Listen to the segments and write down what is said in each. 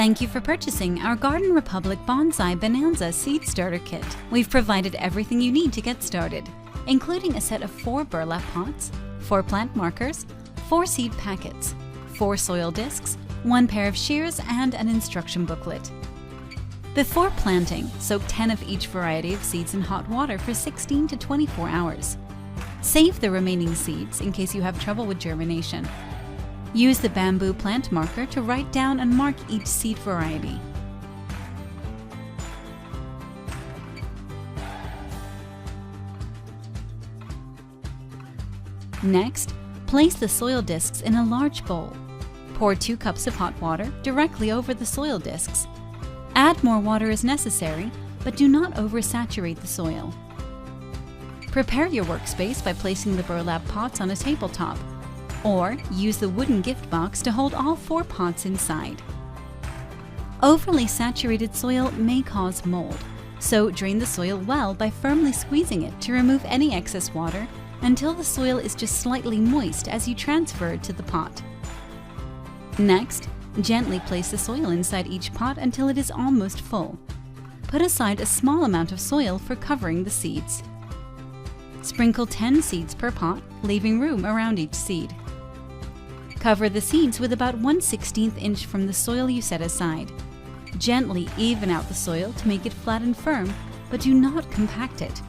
Thank you for purchasing our Garden Republic Bonsai Bonanza Seed Starter Kit. We've provided everything you need to get started, including a set of 4 burlap pots, 4 plant markers, 4 seed packets, 4 soil discs, 1 pair of shears, and an instruction booklet. Before planting, soak 10 of each variety of seeds in hot water for 16 to 24 hours. Save the remaining seeds in case you have trouble with germination. Use the bamboo plant marker to write down and mark each seed variety. Next, place the soil discs in a large bowl. Pour 2 cups of hot water directly over the soil discs. Add more water as necessary, but do not oversaturate the soil. Prepare your workspace by placing the burlap pots on a tabletop, or use the wooden gift box to hold all 4 pots inside. Overly saturated soil may cause mold, so drain the soil well by firmly squeezing it to remove any excess water until the soil is just slightly moist as you transfer it to the pot. Next, gently place the soil inside each pot until it is almost full. Put aside a small amount of soil for covering the seeds. Sprinkle 10 seeds per pot, leaving room around each seed. Cover the seeds with about 1/16 inch from the soil you set aside. Gently even out the soil to make it flat and firm, but do not compact it.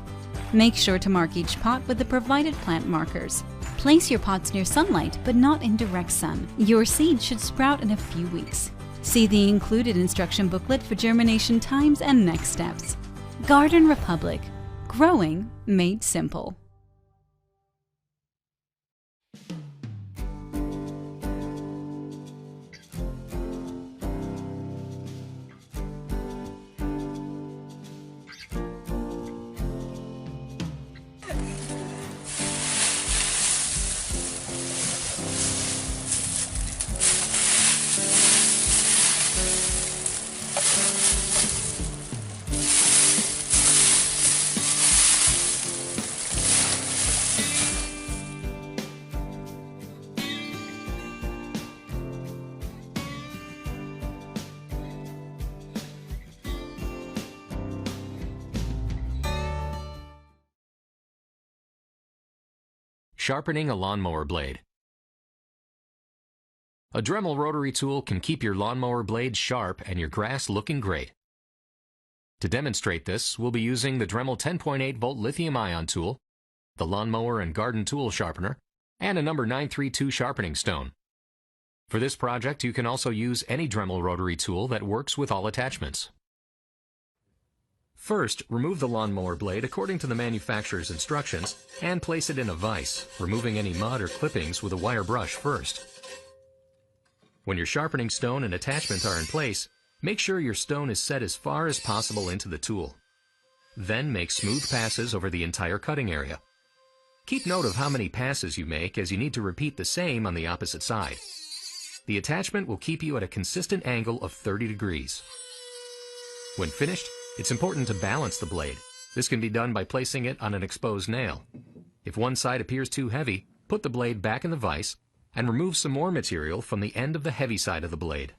Make sure to mark each pot with the provided plant markers. Place your pots near sunlight, but not in direct sun. Your seeds should sprout in a few weeks. See the included instruction booklet for germination times and next steps. Garden Republic. Growing made simple. Sharpening a lawnmower blade. A Dremel rotary tool can keep your lawnmower blade sharp and your grass looking great. To demonstrate this, we'll be using the Dremel 10.8 volt lithium-ion tool, the lawnmower and garden tool sharpener, and a number 932 sharpening stone. For this project, you can also use any Dremel rotary tool that works with all attachments. First, remove the lawnmower blade according to the manufacturer's instructions and place it in a vise, removing any mud or clippings with a wire brush first. When your sharpening stone and attachment are in place, make sure your stone is set as far as possible into the tool. Then make smooth passes over the entire cutting area. Keep note of how many passes you make, as you need to repeat the same on the opposite side. The attachment will keep you at a consistent angle of 30 degrees. When finished, it's important to balance the blade. This can be done by placing it on an exposed nail. If one side appears too heavy, put the blade back in the vise and remove some more material from the end of the heavy side of the blade.